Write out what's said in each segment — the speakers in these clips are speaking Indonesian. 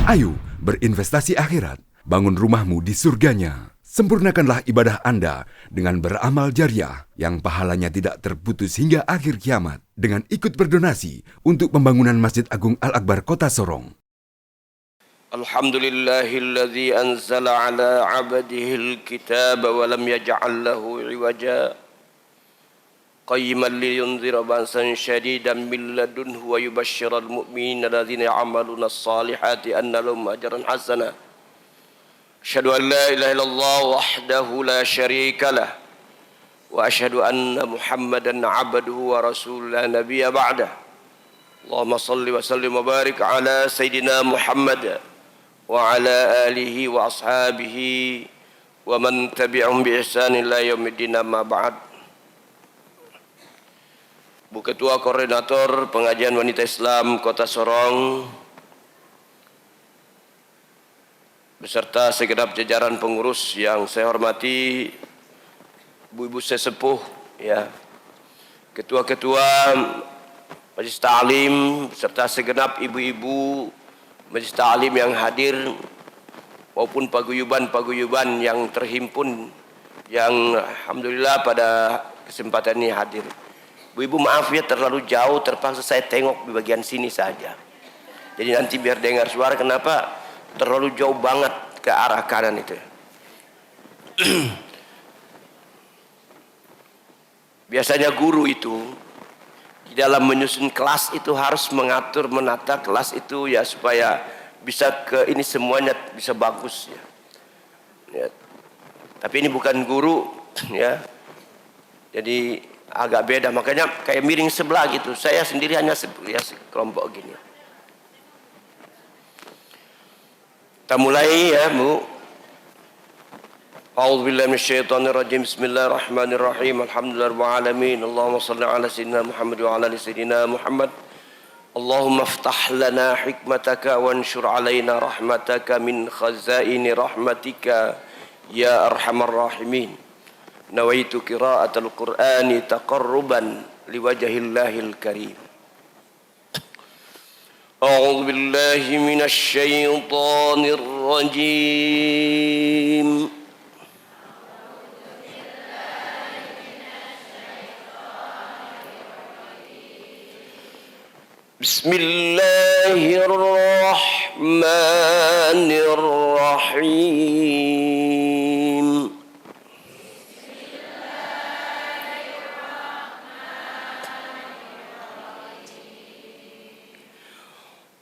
Ayo berinvestasi akhirat, bangun rumahmu di surganya. Sempurnakanlah ibadah Anda dengan beramal jariah yang pahalanya tidak terputus hingga akhir kiamat dengan ikut berdonasi untuk pembangunan Masjid Agung Al-Akbar Kota Sorong. Alhamdulillahilladzi anzala ala abdihil kitaba wa lam yaj'al lahu iwaja qayyiman liyunzira ba'san syadidan min ladunhu wa yubashshiral mu'minina alladzina ya'maluna as-salihati anna lahum ajran hasana. Asyhadu an la ilaha illallah wahdahu la syarika lah wa asyhadu anna Muhammadan 'abduhu wa rasuluhu la nabiyya ba'dah. Allahumma shalli wa sallim wa barik ala sayidina Muhammad wa ala alihi wa ashabihi wa man tabi'ahum bi ihsan ila yaumiddin, amma ba'd. Bu Ketua Koordinator Pengajian Wanita Islam Kota Sorong beserta segenap jajaran pengurus yang saya hormati, ibu-ibu sesepuh ya, ketua-ketua Majelis Ta'lim serta segenap ibu-ibu Majelis Ta'lim yang hadir maupun paguyuban-paguyuban yang terhimpun yang alhamdulillah pada kesempatan ini hadir. Ibu maaf ya, terlalu jauh, terpaksa saya tengok di bagian sini saja. Jadi nanti biar dengar suara, kenapa terlalu jauh banget ke arah kanan itu. Biasanya guru itu di dalam menyusun kelas itu harus mengatur, menata kelas itu ya supaya bisa ke ini semuanya bisa bagus ya. Ya. Tapi ini bukan guru ya. Jadi agak beda, makanya kayak miring sebelah gitu. Saya sendiri hanya kelompok gini. Kita mulai ya, Bu. A'udzubillahi minasyaitonirrajim. Bismillahirrahmanirrahim. Alhamdulillahirabbil alamin. Allahumma shalli ala sayyidina Muhammad wa ala ali sayyidina Muhammad. Allahumma iftah lana hikmataka wanshur alaina rahmataka min khazaini rahmatika ya arhamar rahimin. Nawaitu qira'atul Qur'ani taqarruban liwajhillahil karim. A'udzu billahi minasy syaithanir rajim. Bismillahirrahmanirrahim.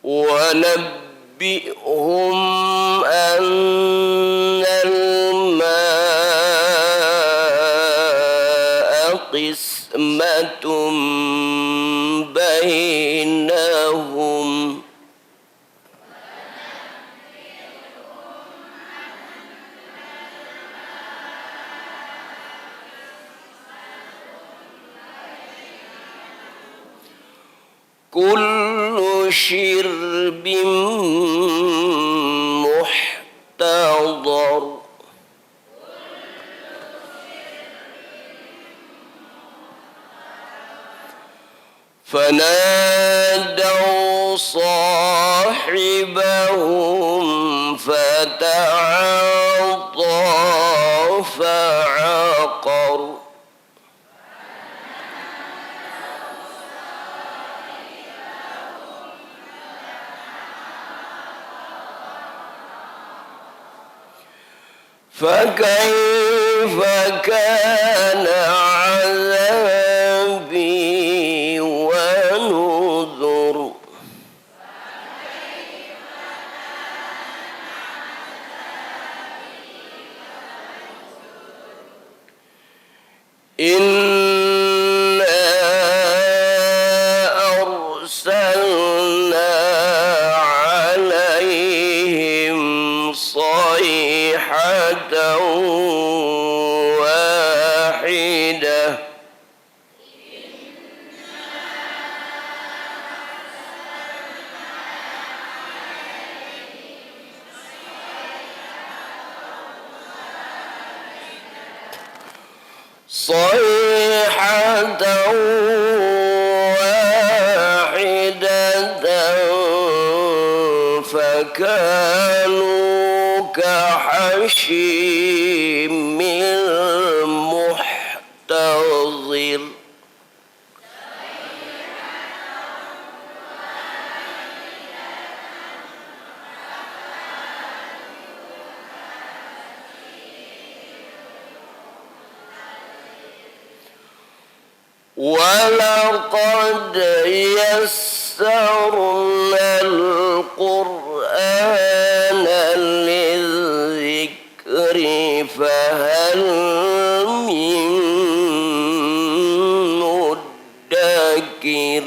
وَنَبِّئْهُمْ أَنَّ الْمَاءَ قِسْمَةٌ بَيْنَهُمْ كُلُّ شِرْبٍ مُحْتَضَرٍ فنادوا صاحبهم فتعاطى فعقر فكيف كان عذابي ونذر إنا أرسلنا عليهم صيحة واحدة صيحة واحدة كانوا كحشيم المحتضر ولقد يسرنا القرآن للذكر فهل من مدكر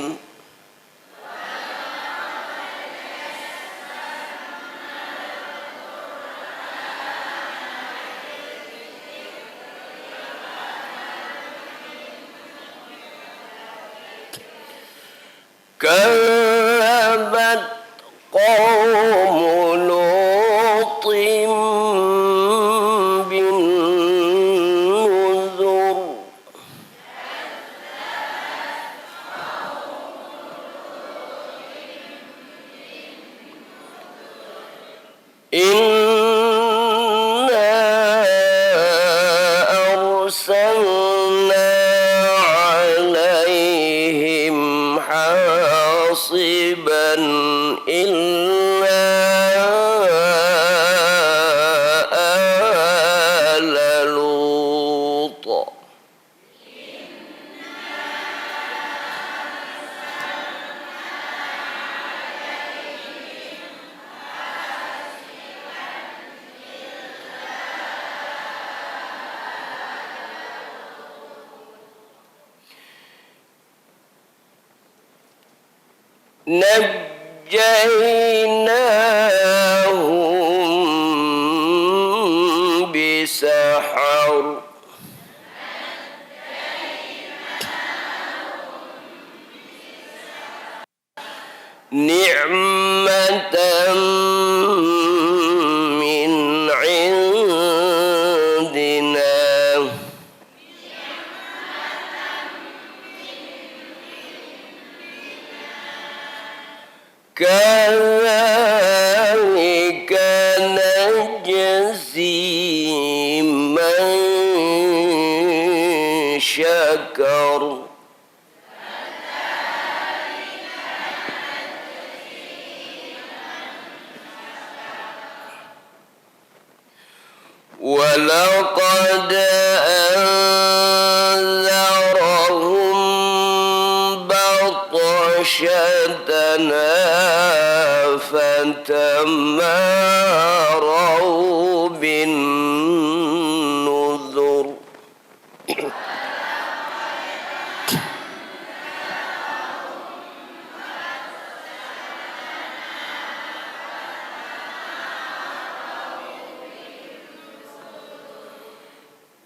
كذبت قوم لوط بالنذر إنا أرسلنا عليهم حاصبا إلا آل لوط نجيناهم بسحر نعمة من عندنا كذلك نجزي من شكر ولقد أنذرهم بطشتنا فتماروا بالنذر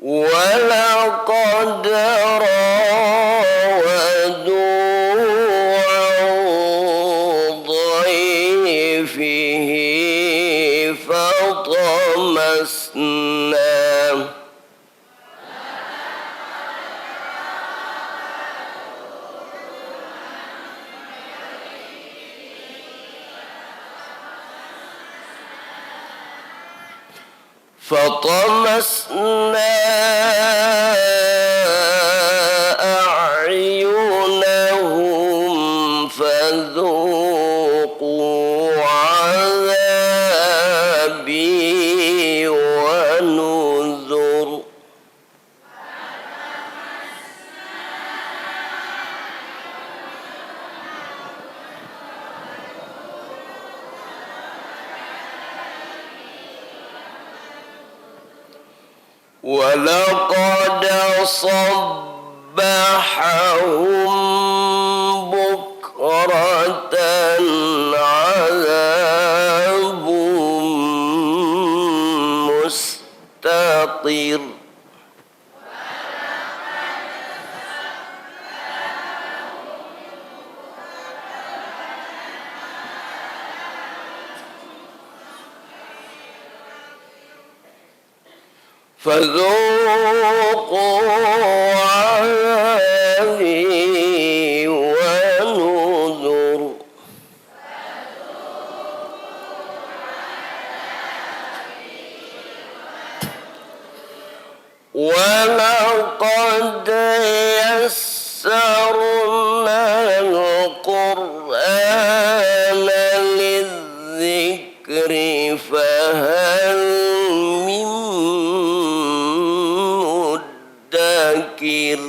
ولقد راودوه عن ضيفه فطمسنا أعينهم فذوقوا عذابي ونذر ولقد صبحهم بكرة عذاب مستقر فذوقوا عذابي ونذر ولقد يسرنا القرآن للذكر فهل من مدكر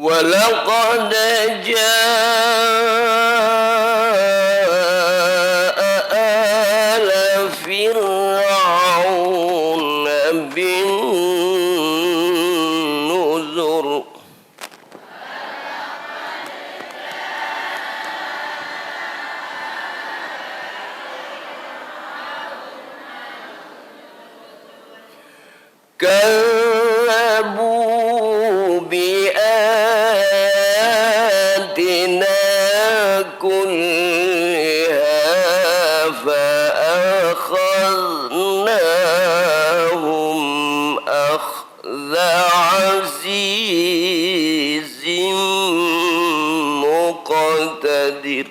ولقد جاء آل فرعون بالنذر كذبوا بآياتنا كلها فأخذناهم أخذ عزيز مقتدر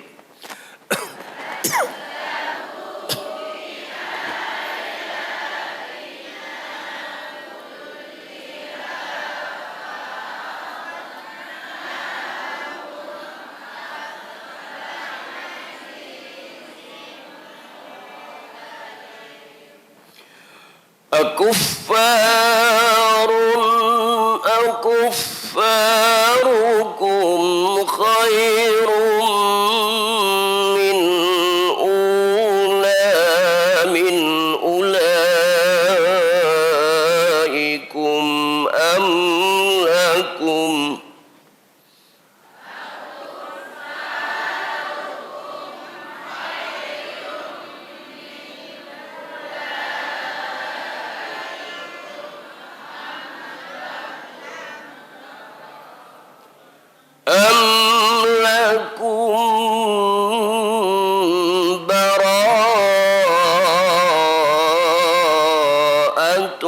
أكفاركم خير من أولئكم أم لكم براءة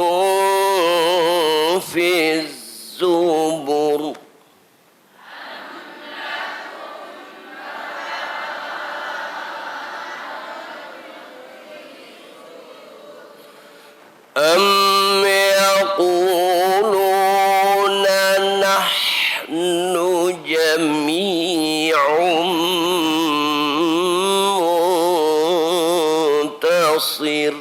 في الزبر أم يقولون نحن جميع منتصر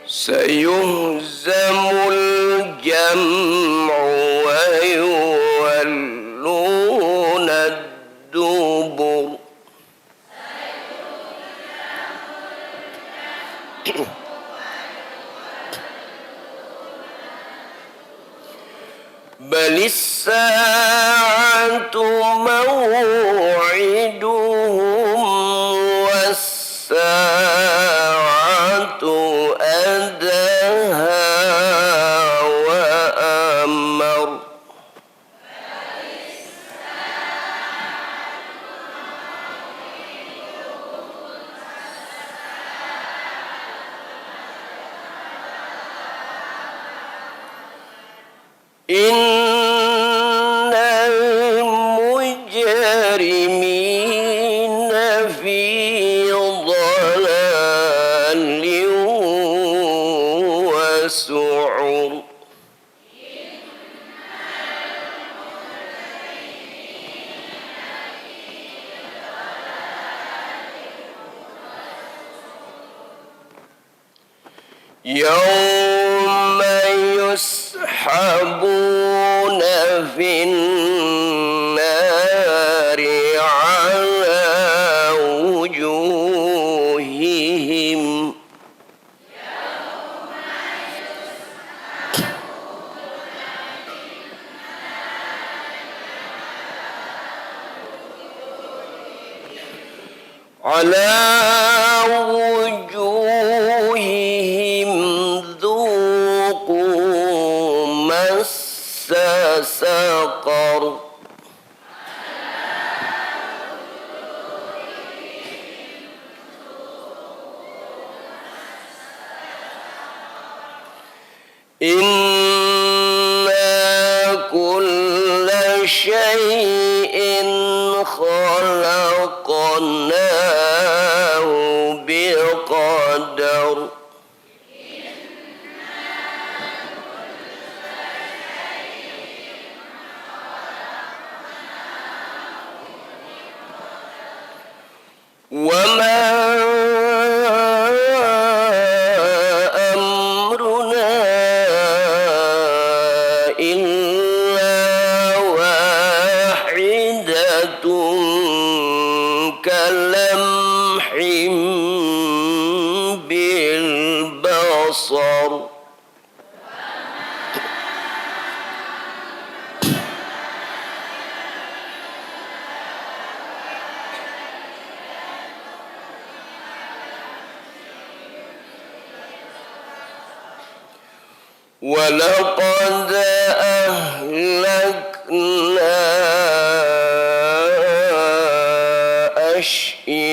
سيهزم الجمع ويولون الدبر بل الساعة موعدهم والساعة أدهى وأمر إن المجرمين في ضلال وسعر يوم يسحبون في النار على وجوههم على وجوههم ذوقوا مس سقر Inna kulla syai'in khalaqnahu biqadar. Wa ma amruna illa wahidatun kalamhim bil basar. وَلَقَدْ أَهْلَكْنَا أَشْيَاعَكُمْ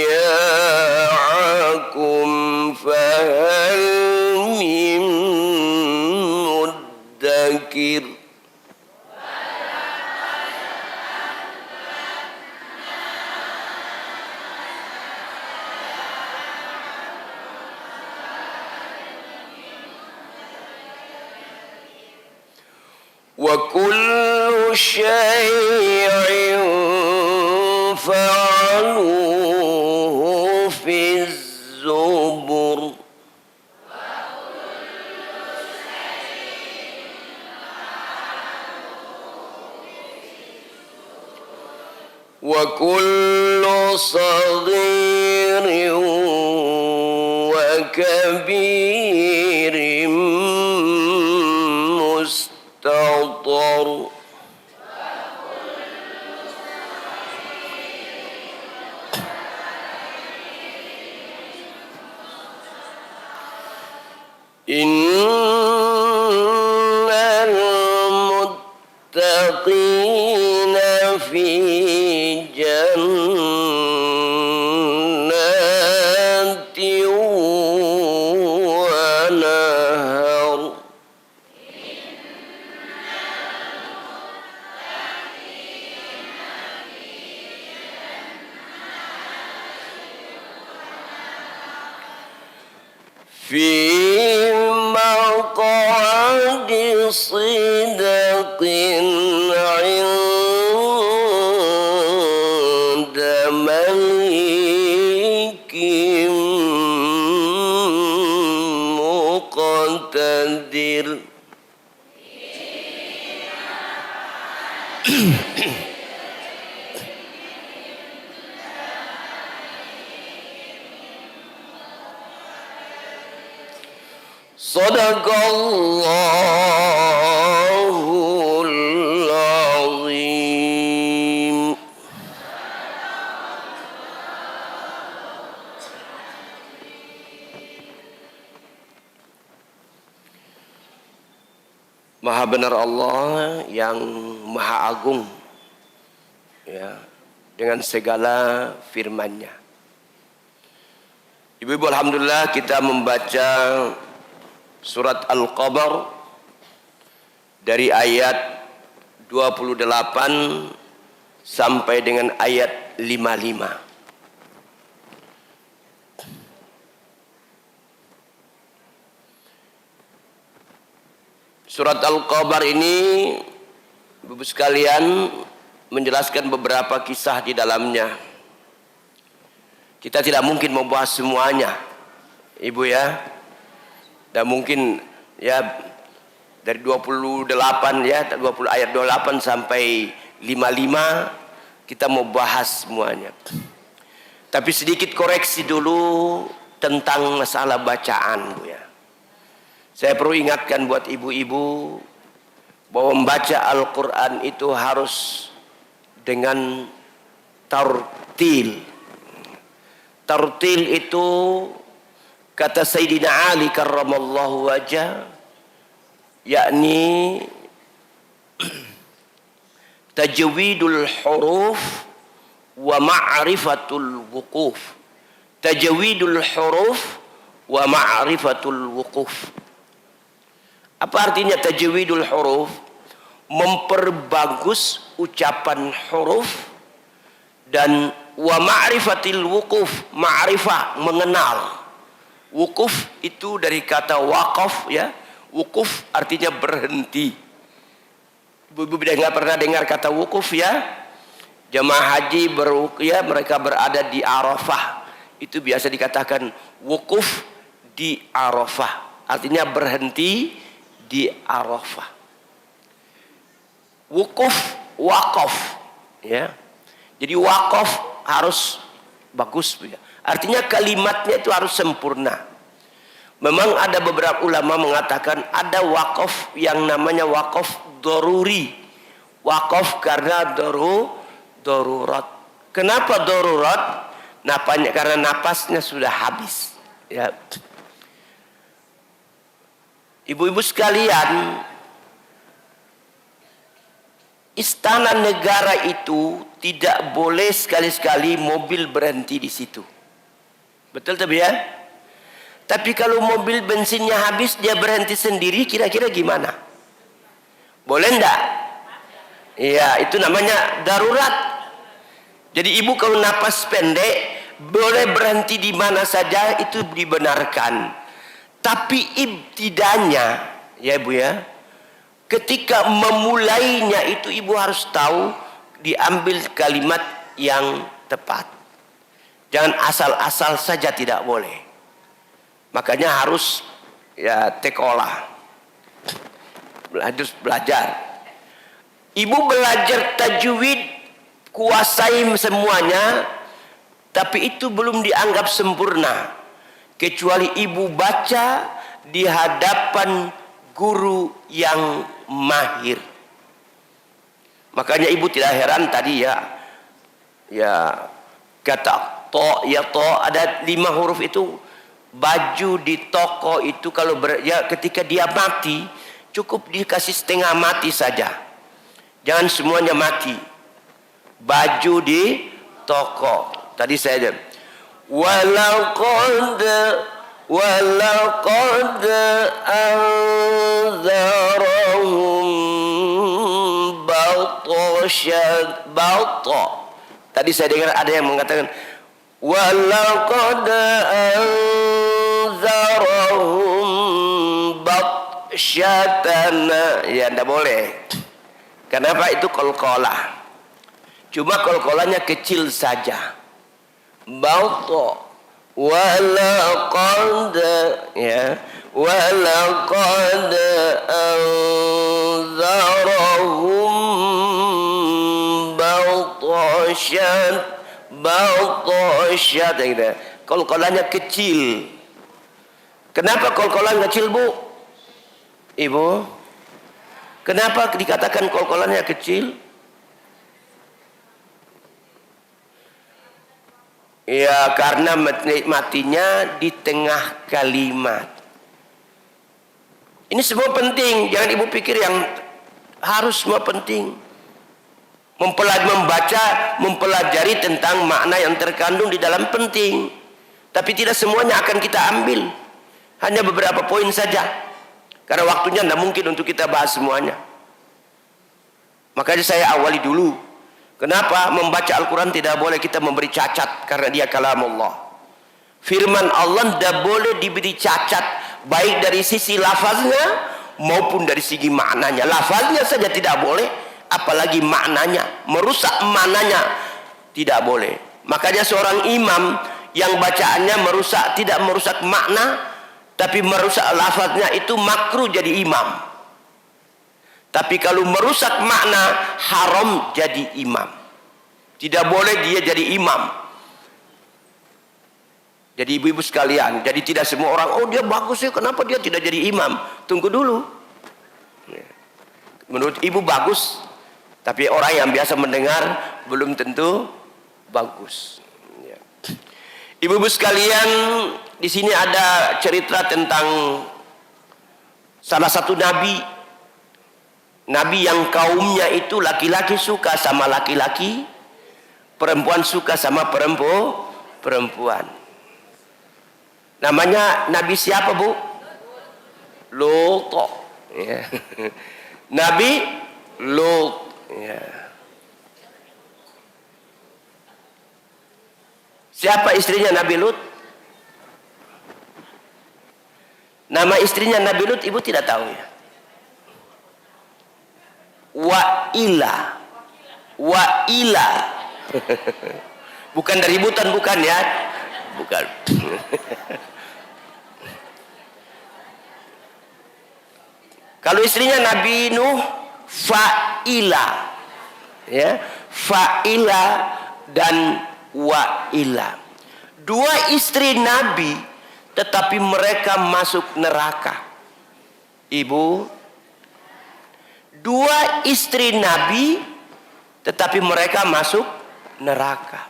فَهَلْ مِن مُّدَّكِرٍ. وَكُلُّ شَيْءٍ فَعَلُوهُ فِي الزُّبُرِ. وَكُلُّ صَغِيرٍ وَكَبِيرٍ مُسْتَطَرٌ. Innal muttaqina fi jannatin wa nahar. Fi maq'adi sidqin 'inda malikin muqtadir. Sadaqallahul azim. Maha benar Allah yang maha agung, ya, dengan segala firman-Nya. Ibu-ibu, alhamdulillah kita membaca surat Al-Qamar dari ayat 28 sampai dengan ayat 55. Surat Al-Qamar ini, Ibu sekalian, menjelaskan beberapa kisah di dalamnya. Kita tidak mungkin membahas semuanya, Ibu ya. Dan mungkin ya dari 28 ya, 20 ayat 28 sampai 55 kita mau bahas semuanya. Tapi sedikit koreksi dulu tentang masalah bacaan, Bu ya. Saya perlu ingatkan buat ibu-ibu bahwa membaca Al-Quran itu harus dengan tartil. Tartil itu kata Sayyidina Ali karramallahu wajah, yakni tajwidul huruf wa ma'rifatul wuquf. Tajwidul huruf wa ma'rifatul wuquf. Apa artinya tajwidul huruf? Memperbagus ucapan huruf. Dan wa ma'rifatil wukuf, ma'rifah, mengenal. Wukuf itu dari kata waqaf, ya. Wukuf artinya berhenti. Ibu-ibu nggak pernah dengar kata wukuf, ya? Jemaah haji ya, mereka berada di Arafah. Itu biasa dikatakan wukuf di Arafah. Artinya berhenti di Arafah. Wukuf, wakaf, ya. Jadi wakaf harus bagus, ya. Artinya kalimatnya itu harus sempurna. Memang ada beberapa ulama mengatakan ada wakaf yang namanya wakaf doruri. Wakaf karena darurat. Kenapa darurat? Karena napasnya sudah habis. Ya. Ibu-ibu sekalian, istana negara itu tidak boleh sekali-sekali mobil berhenti di situ. Betul tapi ya? Tapi kalau mobil bensinnya habis dia berhenti sendiri, kira-kira gimana? Boleh enggak? Iya, itu namanya darurat. Jadi ibu kalau napas pendek boleh berhenti di mana saja, itu dibenarkan. Tapi ibtidanya, ya ibu ya, ketika memulainya itu ibu harus tahu diambil kalimat yang tepat. Jangan asal-asal saja, tidak boleh. Makanya harus ya tekolah. Belajar. Ibu belajar tajwid, kuasai semuanya, tapi itu belum dianggap sempurna. Kecuali ibu baca di hadapan guru yang mahir. Makanya ibu tidak heran tadi ya kata to, ya to, ada 5 huruf itu. Baju di toko itu kalau ketika dia mati cukup dikasih setengah mati saja, jangan semuanya mati. Baju di toko tadi saya walaqad anzarahum balta. Tadi saya dengar ada yang mengatakan walaqad anzarahum batsyatana. Ya tidak boleh. Kenapa? Itu qalqalah. Cuma qalqalahnya kecil saja. Balta walaqad, ya, walaqad anzarahum baltasyat, gitu. Qalqalahnya kecil. Kenapa qalqalahnya kecil, Bu? Ibu, kenapa dikatakan qalqalahnya kecil? Ya karena matinya di tengah kalimat. Ini semua penting. Jangan ibu pikir yang harus semua penting. Mempelajari tentang makna yang terkandung di dalam penting. Tapi tidak semuanya akan kita ambil. Hanya beberapa poin saja. Karena waktunya tidak mungkin untuk kita bahas semuanya. Makanya saya awali dulu. Kenapa membaca Al-Quran tidak boleh kita memberi cacat, karena dia kalamullah. Firman Allah tidak boleh diberi cacat, baik dari sisi lafaznya maupun dari segi maknanya. Lafaznya saja tidak boleh, apalagi maknanya, merusak maknanya tidak boleh. Makanya seorang imam yang bacaannya tidak merusak makna, tapi merusak lafaznya, itu makruh jadi imam. Tapi kalau merusak makna, haram jadi imam. Tidak boleh dia jadi imam. Jadi ibu-ibu sekalian, jadi tidak semua orang, oh dia bagus ya, kenapa dia tidak jadi imam? Tunggu dulu. Menurut ibu bagus, tapi orang yang biasa mendengar belum tentu bagus. Ibu-ibu sekalian, di sini ada cerita tentang salah satu nabi. Nabi yang kaumnya itu laki-laki suka sama laki-laki, perempuan suka sama perempuan. Namanya Nabi siapa, Bu? Lut. Ya. Nabi Lut. Ya. Siapa istrinya Nabi Lut? Nama istrinya Nabi Lut ibu tidak tahu ya? Wa'ila. Wa'ila. Bukan dari hutan, bukan ya? Bukan. Kalau istrinya Nabi Nuh, Fa'ila. Ya, Fa'ila dan Wa'ila. Dua istri Nabi, tetapi mereka masuk neraka. Ibu, dua istri Nabi, tetapi mereka masuk neraka.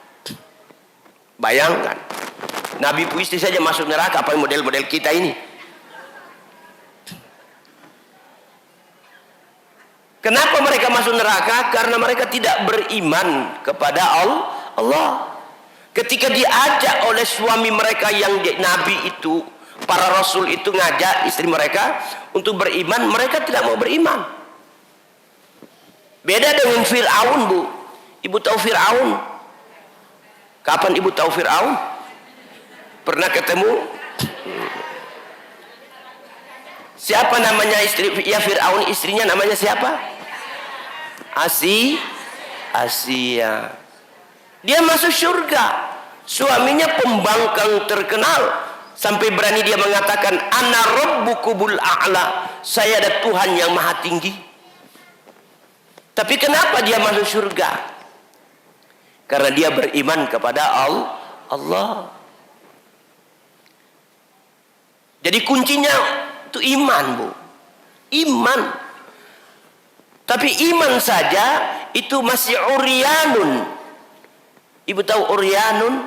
Bayangkan, Nabi pu istri saja masuk neraka, apa model-model kita ini? Kenapa mereka masuk neraka? Karena mereka tidak beriman kepada Allah. Ketika diajak oleh suami mereka yang Nabi itu, para Rasul itu ngajak istri mereka untuk beriman, mereka tidak mau beriman. Beda dengan Fir'aun, Bu. Ibu tahu Fir'aun? Kapan ibu tahu Fir'aun? Pernah ketemu? Siapa namanya istri ya Fir'aun? Istrinya namanya siapa? Asia. Dia masuk surga. Suaminya pembangkang terkenal, sampai berani dia mengatakan ana rabbukubul a'la, saya ada Tuhan yang maha tinggi. Tapi kenapa dia masuk surga? Karena dia beriman kepada Allah. Jadi kuncinya itu iman, Bu. Iman. Tapi iman saja itu masih uryanun. Ibu tahu uryanun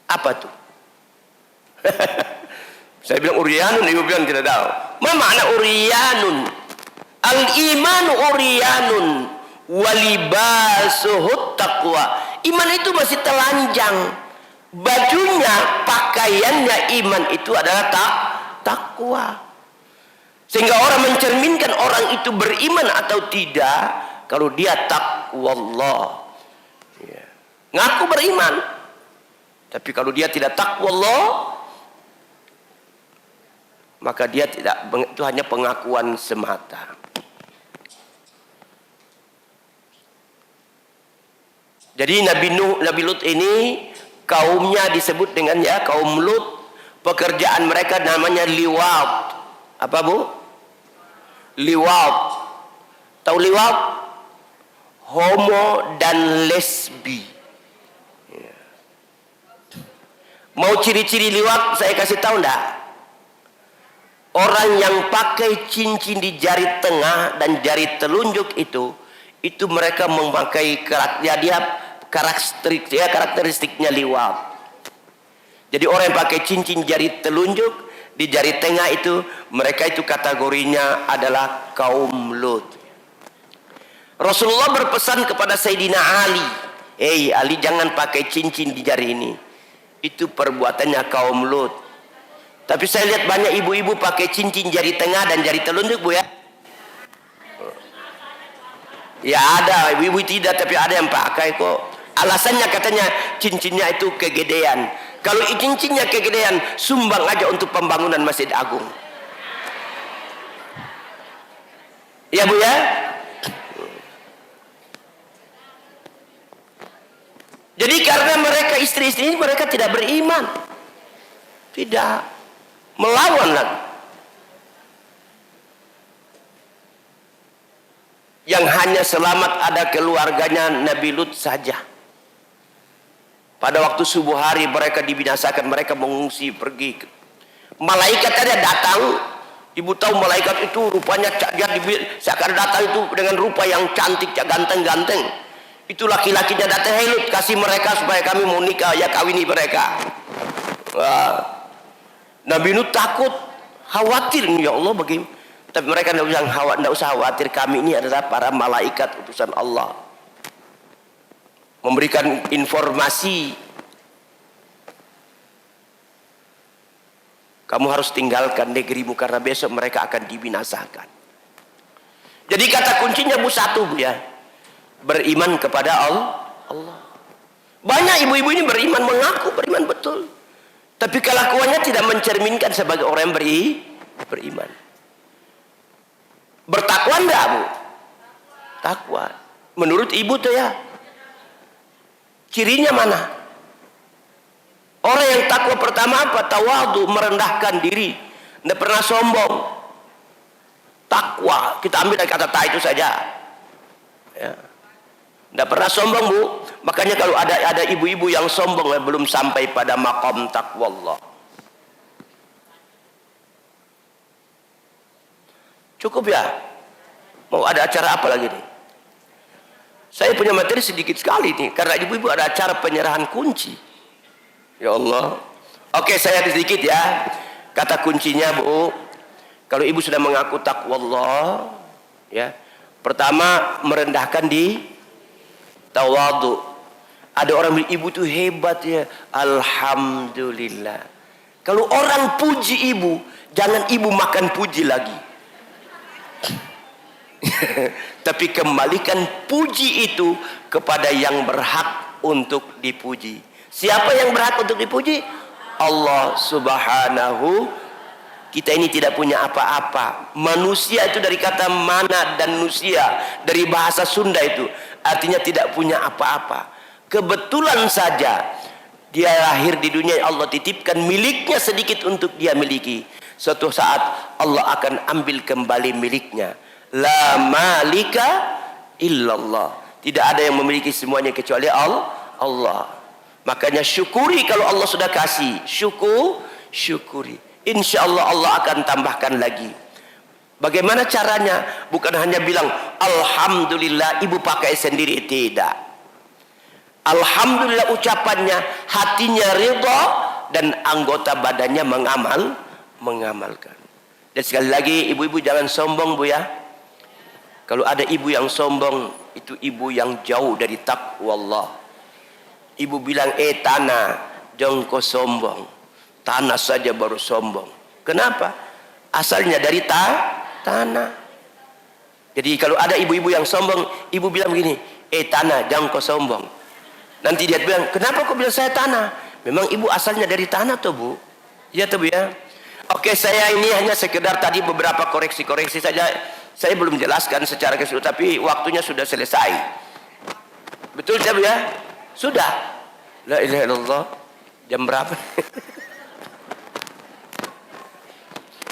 apa tuh? Saya bilang uryanun, ibu bilang tidak tahu. Ma makna uryanun? Al imanu uryanun walibasuhut taqwa. Iman itu masih telanjang. Bajunya, pakaiannya iman itu adalah takwa. Sehingga orang mencerminkan orang itu beriman atau tidak kalau dia taqwallah. Ya. Ngaku beriman, tapi kalau dia tidak taqwallah, maka dia tidak, itu hanya pengakuan semata. Jadi Nabi Lut ini kaumnya disebut dengan ya kaum Lut. Pekerjaan mereka namanya liwat. Apa, Bu? Liwat. Tahu liwat? Homo dan lesbi. Ya. Mau ciri-ciri liwat saya kasih tahu enggak? Orang yang pakai cincin di jari tengah dan jari telunjuk itu mereka memakai karakteristiknya liwat. Jadi orang yang pakai cincin jari telunjuk di jari tengah itu, mereka itu kategorinya adalah kaum Lut. Rasulullah berpesan kepada Sayyidina Ali, Ali jangan pakai cincin di jari ini. Itu perbuatannya kaum Lut. Tapi saya lihat banyak ibu-ibu pakai cincin jari tengah dan jari telunjuk, Bu ya. Ya ada, ibu-ibu tidak, tapi ada yang pakai kok. Alasannya katanya cincinnya itu kegedean. Kalau cincinnya kegedean, sumbang aja untuk pembangunan Masjid Agung. Ya, Bu ya. Jadi karena mereka istri-istri ini mereka tidak beriman. Tidak. Melawan lagi. Yang hanya selamat ada keluarganya Nabi Lut saja. Pada waktu subuh hari mereka dibinasakan, mereka mengungsi pergi. Malaikat ada datang. Ibu tahu malaikat itu rupanya seakan datang itu dengan rupa yang cantik, ganteng-ganteng. Itu laki-lakinya datang, "Hei Lut, kasih mereka supaya kami mau nikah, ya kawini mereka." Wah. Nabi Lut takut, khawatir, ya Allah bagaimana? Tapi mereka tidak usah khawatir, kami ini adalah para malaikat utusan Allah. Memberikan informasi, kamu harus tinggalkan negerimu karena besok mereka akan dibinasakan. Jadi kata kuncinya Bu satu Bu ya. Beriman kepada Allah. Banyak ibu-ibu ini beriman, mengaku beriman betul. Tapi kelakuannya tidak mencerminkan sebagai orang yang beriman. Bertakwa enggak Bu? Takwa. Menurut ibu tuh ya. Cirinya mana? Orang yang takwa pertama apa? Tawadu, merendahkan diri. Tidak pernah sombong. Takwa, kita ambil dari kata ta itu saja. Ya. Tidak pernah sombong Bu. Makanya kalau ada ibu-ibu yang sombong belum sampai pada maqam takwa Allah. Cukup ya? Mau ada acara apa lagi nih? Saya punya materi sedikit sekali nih. Karena ibu-ibu ada acara penyerahan kunci. Ya Allah. Oke, saya sedikit ya. Kata kuncinya Bu. Kalau ibu sudah mengaku takwa Allah. Ya. Pertama, merendahkan di tawadu. Ada orang bilang, ibu tuh hebat ya. Alhamdulillah. Kalau orang puji ibu, jangan ibu makan puji lagi. Tapi kembalikan puji itu kepada yang berhak untuk dipuji. Siapa yang berhak untuk dipuji? Allah Subhanahu. Kita ini tidak punya apa-apa. Manusia itu dari kata mana dan nusia, dari bahasa Sunda itu artinya tidak punya apa-apa. Kebetulan saja dia lahir di dunia, Allah titipkan miliknya sedikit untuk dia miliki. Suatu saat Allah akan ambil kembali miliknya. La malika illallah. Tidak ada yang memiliki semuanya kecuali Allah. Makanya syukuri kalau Allah sudah kasih. Syukuri. Insya Allah Allah akan tambahkan lagi. Bagaimana caranya? Bukan hanya bilang alhamdulillah ibu pakai sendiri, tidak. Alhamdulillah ucapannya, hatinya ridha dan anggota badannya mengamalkan. Dan sekali lagi ibu-ibu jangan sombong Bu ya. Kalau ada ibu yang sombong, itu ibu yang jauh dari takwa Allah. Ibu bilang, tanah, jangan kau sombong. Tanah saja baru sombong. Kenapa? Asalnya dari tanah. Jadi kalau ada ibu-ibu yang sombong, ibu bilang begini, tanah, jangan kau sombong. Nanti dia bilang, kenapa kau bilang saya tanah? Memang ibu asalnya dari tanah tuh Bu. Iya tuh Bu ya. Oke, saya ini hanya sekedar tadi beberapa koreksi-koreksi saja. Saya belum jelaskan secara keseluruhan, tapi waktunya sudah selesai. Betul Bu ya? Sudah. La ilaha illallah. Jam berapa?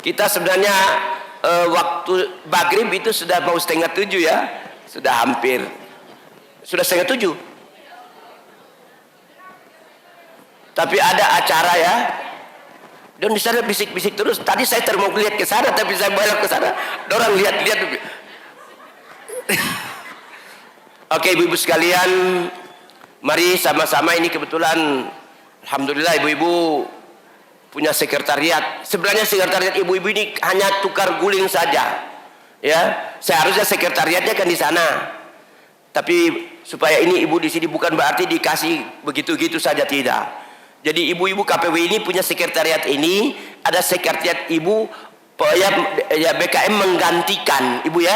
Kita sebenarnya waktu maghrib itu sudah mau 6:30 ya. Sudah hampir. Sudah 6:30. Tapi ada acara ya. Dan di sana bisik-bisik terus. Tadi saya mau lihat ke sana, tapi saya balik ke sana. Orang lihat-lihat. Oke, ibu-ibu sekalian, mari sama-sama ini kebetulan, alhamdulillah ibu-ibu punya sekretariat. Sebenarnya sekretariat ibu-ibu ini hanya tukar guling saja. Ya, seharusnya sekretariatnya kan di sana. Tapi supaya ini ibu di sini bukan berarti dikasih begitu-gitu saja, tidak. Jadi ibu-ibu KPW ini punya sekretariat ini, ada sekretariat ibu ya BKM menggantikan ibu ya,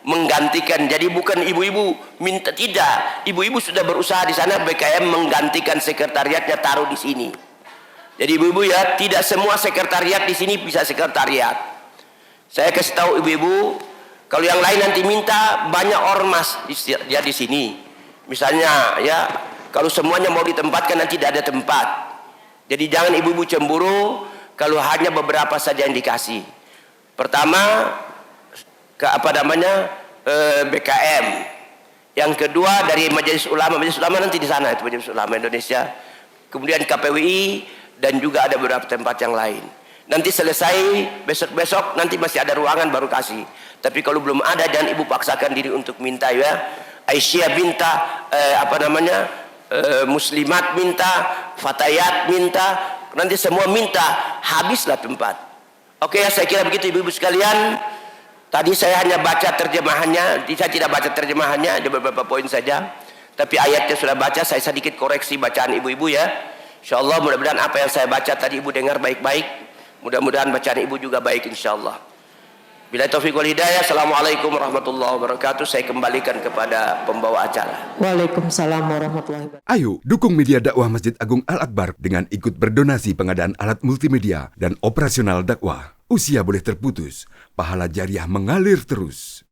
menggantikan. Jadi bukan ibu-ibu minta, tidak. Ibu-ibu sudah berusaha di sana, BKM menggantikan sekretariatnya taruh di sini. Jadi ibu-ibu ya, tidak semua sekretariat di sini bisa sekretariat. Saya kasih tahu ibu-ibu, kalau yang lain nanti minta banyak ormas dia di sini. Misalnya ya, kalau semuanya mau ditempatkan nanti tidak ada tempat. Jadi jangan ibu-ibu cemburu kalau hanya beberapa saja yang dikasih. Pertama BKM. Yang kedua dari Majelis Ulama nanti di sana, itu Majelis Ulama Indonesia. Kemudian KPWI dan juga ada beberapa tempat yang lain. Nanti selesai besok-besok nanti masih ada ruangan baru kasih. Tapi kalau belum ada jangan ibu paksakan diri untuk minta ya. Aisyah minta muslimat minta, fatayat minta, nanti semua minta, habislah tempat. Oke ya, saya kira begitu ibu-ibu sekalian. Tadi saya hanya baca terjemahannya, saya tidak baca terjemahannya, ada beberapa poin saja. Tapi ayatnya sudah baca, saya sedikit koreksi bacaan ibu-ibu ya. Insyaallah mudah-mudahan apa yang saya baca tadi ibu dengar baik-baik. Mudah-mudahan bacaan ibu juga baik insyaallah. Bila taufiq wal hidayah, Assalamualaikum warahmatullahi wabarakatuh. Saya kembalikan kepada pembawa acara. Waalaikumsalam warahmatullahi wabarakatuh. Ayo dukung media dakwah Masjid Agung Al-Akbar dengan ikut berdonasi pengadaan alat multimedia dan operasional dakwah. Usia boleh terputus, pahala jariah mengalir terus.